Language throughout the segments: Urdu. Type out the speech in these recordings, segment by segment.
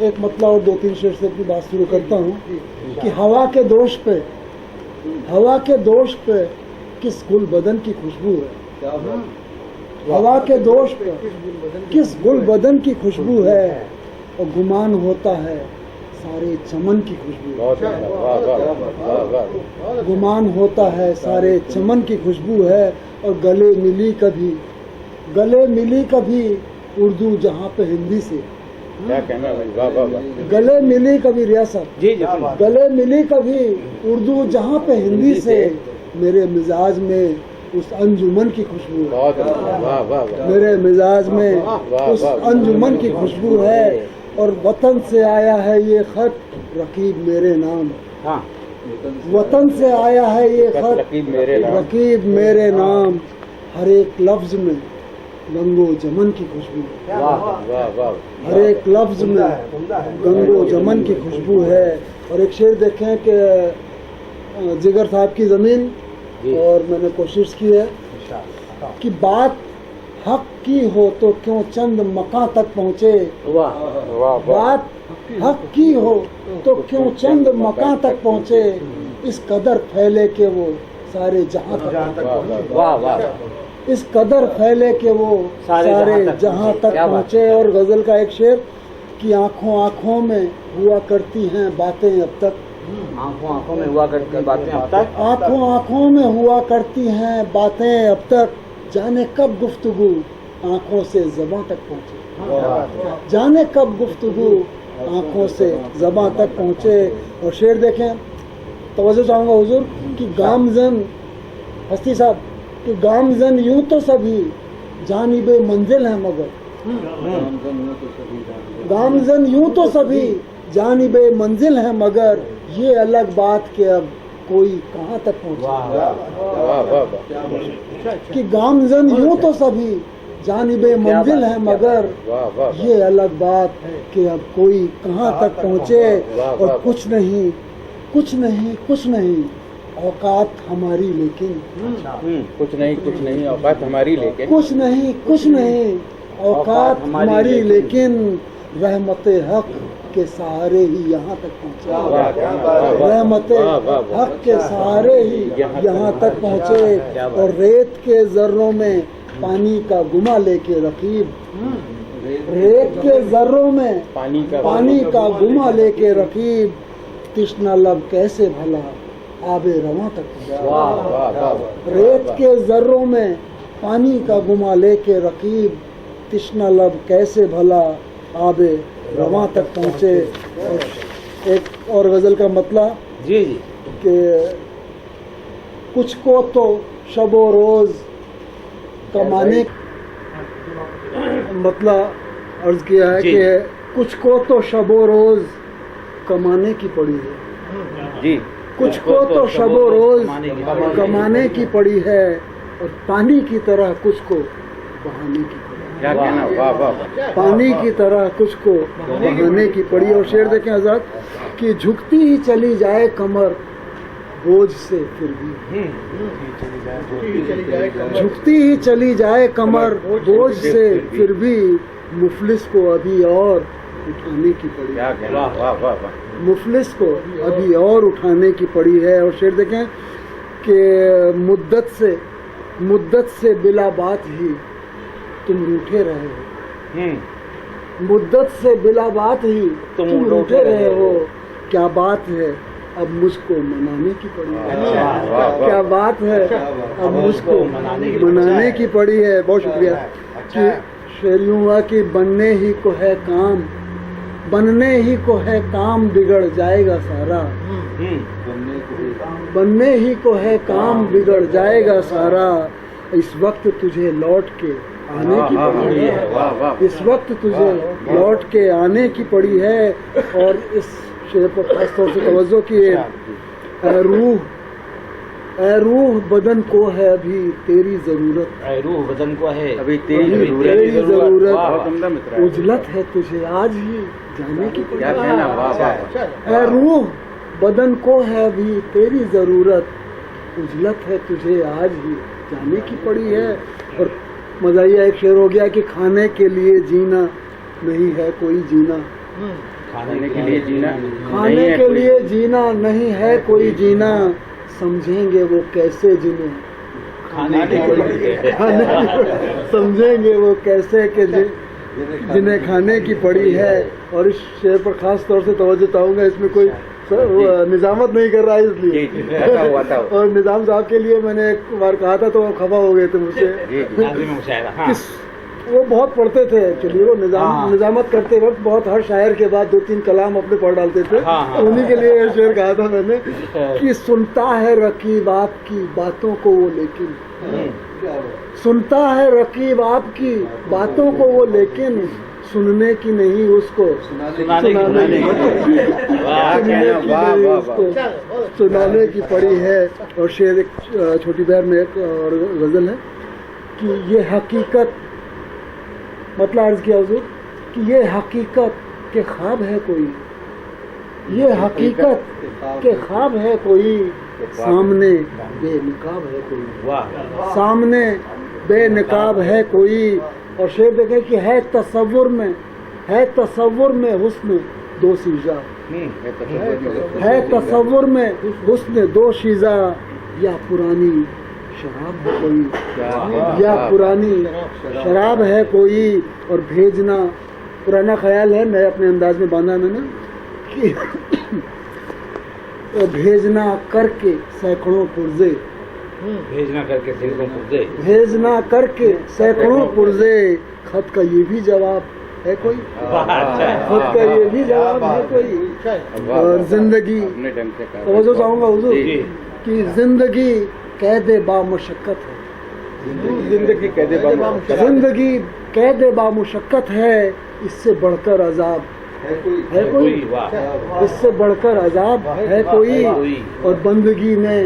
ایک مطلب اور 2-3 شعر سے اپنی بات شروع کرتا ہوں کہ ہوا کے دوش پہ کس گل بدن کی خوشبو ہے، ہوا کے دوش پہ کس گل بدن کی خوشبو ہے، اور گمان ہوتا ہے سارے چمن کی خوشبو ہے، گمان ہوتا ہے سارے چمن کی خوشبو ہے، اور گلے ملی کبھی اردو جہاں پہ ہندی سے، گلے ملی کبھی ریاست، گلے ملی کبھی اردو جہاں پہ ہندی سے، میرے مزاج میں اس انجمن کی خوشبو ہے، میرے مزاج میں اس انجمن کی خوشبو ہے، اور وطن سے آیا ہے یہ خط رقیب میرے نام، وطن سے آیا ہے یہ خط رقیب میرے نام، ہر ایک لفظ میں گنگو جمن کی خوشبو، ہر ایک لفظ میں گنگو جمن کی خوشبو ہے۔ اور ایک شعر دیکھیں کہ جگر صاحب کی زمین، اور میں نے کوشش کی ہے کہ بات حق کی ہو تو کیوں چند مقام تک پہنچے، بات حق کی ہو تو کیوں چند مقام تک پہنچے، اس قدر پھیلے کہ وہ سارے جہاں تک، اس قدر پھیلے کہ وہ سارے جہاں تک پہنچے۔ اور غزل کا ایک شعر کہ آنکھوں میں ہوا کرتی ہیں باتیں اب تک، آنکھوں میں ہوا کرتی ہیں باتیں اب تک، آنکھوں میں ہوا کرتی ہیں باتیں اب تک، جانے کب گفتگو آنکھوں سے زباں تک پہنچے، جانے کب گفتگو آنکھوں سے زباں تک پہنچے۔ اور شعر دیکھیں، توجہ چاہوں گا حضور کہ گامزن ہستی صاحب کہ گامزن یوں تو سبھی جانب منزل ہیں مگر، گامزن یوں تو سبھی جانب منزل ہیں مگر، یہ الگ بات کہ اب کوئی کہاں تک پہنچے، کہ گامزن یوں تو سبھی جانب منزل ہے مگر، یہ الگ بات کہ اب کوئی کہاں تک پہنچے۔ اور کچھ نہیں اوقات ہماری لیکن، کچھ نہیں اوقات ہماری لیکن، کچھ نہیں اوقات ہماری لیکن، رحمت حق کے سہارے ہی یہاں تک پہنچے، رحمت حق کے سہارے ہی یہاں تک پہنچے۔ اور ریت کے ذروں میں پانی کا گما لے کے رقیب، ریت کے ذروں میں پانی کا گما لے کے رقیب، تشنا لب کیسے بھلا آب رواں تک پہنچے، ریت کے ذروں میں پانی کا گما لے کے رقیب، تشنا لب کیسے بھلا آب رواں تک پہنچے۔ ایک اور غزل کا مطلب کہ کچھ کو تو شب و روز کمانے، مطلب عرض کیا ہے کہ کچھ کو تو شب و روز کمانے کی پڑی ہے، کچھ کو تو شب و روز کمانے کی پڑی ہے، اور پانی کی طرح کچھ کو بہانے کی پڑی ہے، پانی کی طرح کچھ کو بہانے کی پڑی۔ اور شعر دیکھیں حضرت کہ جھکتی ہی چلی جائے کمر بوجھ سے پھر بھی، جھکتی ہی چلی جائے کمر بوجھ سے پھر بھی، مفلس کو ابھی اور اٹھانے کی پڑی ہے، مفلس کو ابھی اور اٹھانے کی پڑی ہے۔ اور شعر دیکھیں کہ مدت سے بلا بات ہی تم روٹھے رہے ہو، مدت سے بلا بات ہی تم روٹھے رہے ہو، کیا بات ہے اب مجھ کو منانے کی پڑی ہے، کیا بات ہے اب مجھ کو منانے کی پڑی ہے۔ بہت شکریہ۔ کہ شعر یوں ہوا کہ بننے ہی کو ہے کام بگڑ جائے گا سارا، بننے ہی کو ہے کام بگڑ جائے گا سارا، اس وقت تجھے لوٹ کے آنے کی پڑی ہے، اس وقت تجھے لوٹ کے آنے کی پڑی ہے۔ اور اس شعر پر خاص طور سے توجہ کیے، اے روح بدن کو ہے ابھی تیری ضرورت، اے روح بدن کو ہے ابھی تیری ضرورت، اجلت ہے تجھے آج ہی جانے کی پڑی ہے، اے روح بدن کو ہے ابھی تیری ضرورت، اجلت ہے تجھے آج ہی جانے کی پڑی ہے۔ اور مزاحیہ ایک شعر ہو گیا کہ کھانے کے لیے جینا نہیں ہے کوئی جینا، کھانے کے لیے جینا کھانے کے لیے جینا نہیں ہے کوئی جینا، سمجھیں گے وہ کیسے جنیں، کھانے کے لیے سمجھیں گے وہ کیسے کہ جنہیں کھانے کی پڑی ہے۔ اور اس شعر پر خاص طور سے توجہ چاہوں گا، اس میں کوئی نظامت نہیں کر رہا ہے اس لیے، اور نظام صاحب کے لیے میں نے ایک بار کہا تھا تو وہ خفا ہو گئے تھے مجھ سے، وہ بہت پڑھتے تھے ایکچولی، وہ نظامت کرتے وقت بہت ہر شاعر کے بعد 2-3 کلام اپنے پڑھ ڈالتے تھے، انہی کے لیے یہ شعر کہا تھا میں نے کہ سنتا ہے رقیب آپ کی باتوں کو وہ لیکن، سنتا ہے رقیب آپ کی باتوں کو وہ لیکن سننے کی نہیں اس کو سنانے کی پڑی ہے۔ اور شعر ایک چھوٹی بہر میں ایک اور غزل ہے کہ یہ حقیقت، مطلب عرض کیا حضور کہ یہ حقیقت کے خواب ہے کوئی، یہ حقیقت کے خواب ہے کوئی، سامنے بے نقاب ہے کوئی، سامنے بے نقاب ہے کوئی۔ اور شعر دیکھیں کہ ہے تصور میں حسن دو شیزہ، ہے تصور میں حسن دو شیزہ، یا پرانی شراب ہے کوئی، یا پرانی شراب ہے کوئی۔ اور بھیجنا، پرانا خیال ہے، میں اپنے انداز میں باندھا میں نے کہ بھیجنا کر کے سینکڑوں پرزے، بھیجنا کر کے سینکڑوں پرزے، بھیجنا کر کے سینکڑوں پرزے، خط کا یہ بھی جواب ہے کوئی، خط کا یہ بھی جواب ہے کوئی۔ اور زندگی، توجہ چاہوں گا حضور کہ زندگی قید با مشقت ہے، زندگی قید بامشقت، زندگی قید با مشقت ہے، اس سے بڑھ کر عذاب ہے کوئی، اس سے بڑھ کر عذاب ہے کوئی۔ اور بندگی میں،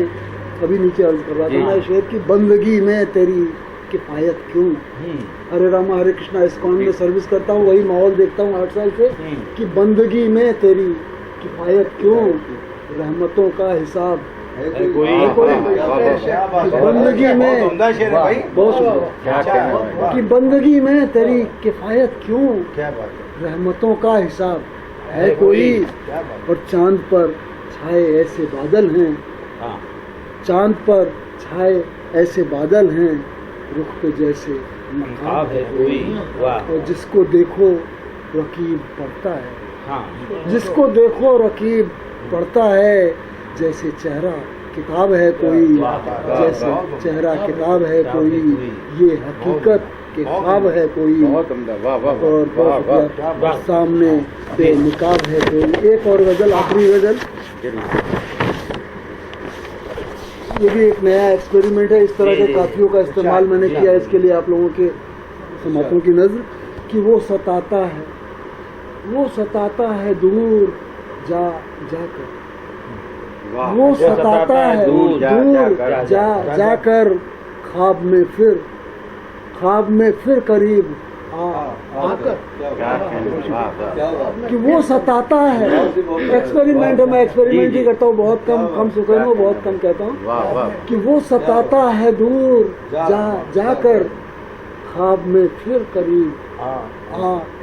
ابھی نیچے عرض کر رہا تھا میں شعر کی، بندگی میں تیری کفایت کیوں، ہرے راما ہرے کرشنا اسکون میں سروس کرتا ہوں، وہی ماحول دیکھتا ہوں 8 سال سے کہ بندگی میں تیری کفایت کیوں، رحمتوں کا حساب بندگی میں، کہ بندگی میں تیری کفایت کیوں، رحمتوں کا حساب ہے کوئی۔ اور چاند پر چھائے ایسے بادل ہیں، چاند پر چھائے ایسے بادل ہیں، رخ پہ جیسے نقاب ہے کوئی۔ اور جس کو دیکھو رقیب پڑھتا ہے، جس کو دیکھو رقیب پڑھتا ہے، جیسے چہرہ کتاب ہے کوئی، جیسے چہرہ کتاب ہے کوئی، یہ حقیقت کے خواب ہے کوئی، اور سامنے بے نقاب ہے کوئی۔ ایک اور غزل، آخری غزل، یہ بھی ایک نیا ایکسپیریمنٹ ہے، اس طرح کے قافیوں کا استعمال میں نے کیا اس کے لیے آپ لوگوں کے سماعتوں کی نظر، کہ وہ ستاتا ہے، وہ ستاتا ہے دور جا جا کر، وہ ستاتا ہے دور جا جا کر، خواب میں پھر قریب آ کر، کہ وہ ستاتا ہے۔ ایکسپیریمنٹ ہے، میں ایکسپیریمنٹ ہی کرتا ہوں، بہت کم سکون ہوں، بہت کم کہتا ہوں، کہ وہ ستاتا ہے دور جا جا کر، خواب میں پھر قریب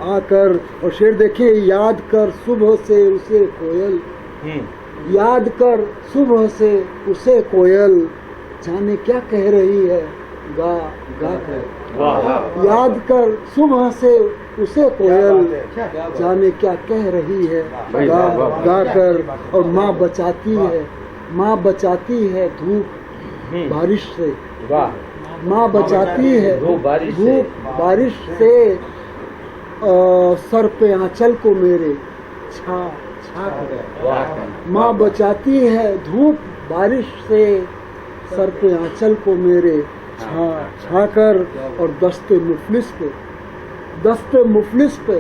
آ کر۔ اور شعر دیکھیں، یاد کر صبح سے اسے کوئل، یاد کر صبح سے اسے کوئل، جانے کیا کہہ رہی ہے گا گا کر، یاد کر صبح سے اسے کوئل، جانے کیا کہہ رہی ہے گا گا کر۔ اور ماں بچاتی ہے دھوپ بارش سے، ماں بچاتی ہے دھوپ بارش سے، سر پہ آنچل کو میرے چھا چھا کر، ماں بچاتی ہے دھوپ بارش سے، سر پہ آنچل کو میرے چھا چھا کر۔ اور دست مفلس پہ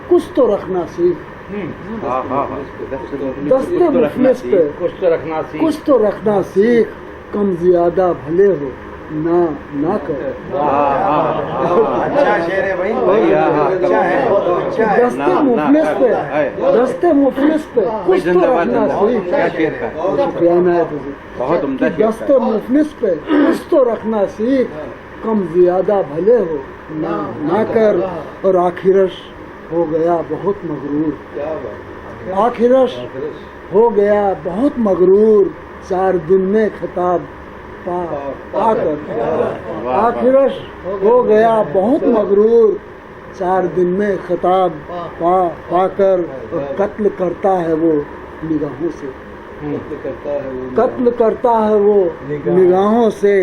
کچھ تو رکھنا سیکھ، دست مفلس پہ کچھ تو رکھنا سیکھ، کم زیادہ بھلے ہو نہ کر۔ دست مفلس پہ کچھ تو رکھنا سیکھ، دست مفلس پہ کچھ تو رکھنا سیکھ، کم زیادہ بھلے ہو نہ کر۔ اور ہو گیا بہت مغرور آخرش ہو گیا بہت مغرور 4 دن میں خطاب پا کر آخرش ہو گیا بہت مغرور 4 دن میں خطاب پا کر قتل کرتا ہے وہ نگاہوں سے قتل کرتا ہے وہ نگاہوں سے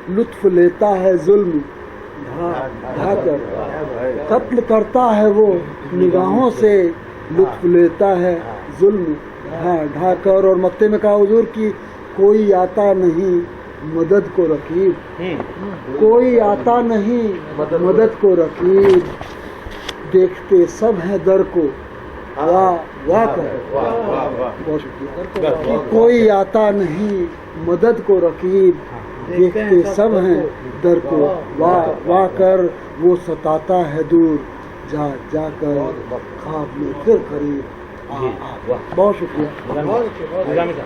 لطف لیتا ہے ظلم ڈھا کر قتل کرتا ہے وہ نگاہوں سے لطف لیتا ہے ظلم ڈھا کر اور مکتے میں کہا حضور کی کوئی آتا نہیں مدد کو رقیب کوئی آتا نہیں مدد کو رقیب دیکھتے سب ہیں در کو واہ واہ کر بہت شکریہ کوئی آتا نہیں مدد کو رقیب دیکھتے سب ہیں در کو واہ واہ کر وہ ستاتا ہے دور جا جا کر خواب میں پھر قریب بہت شکریہ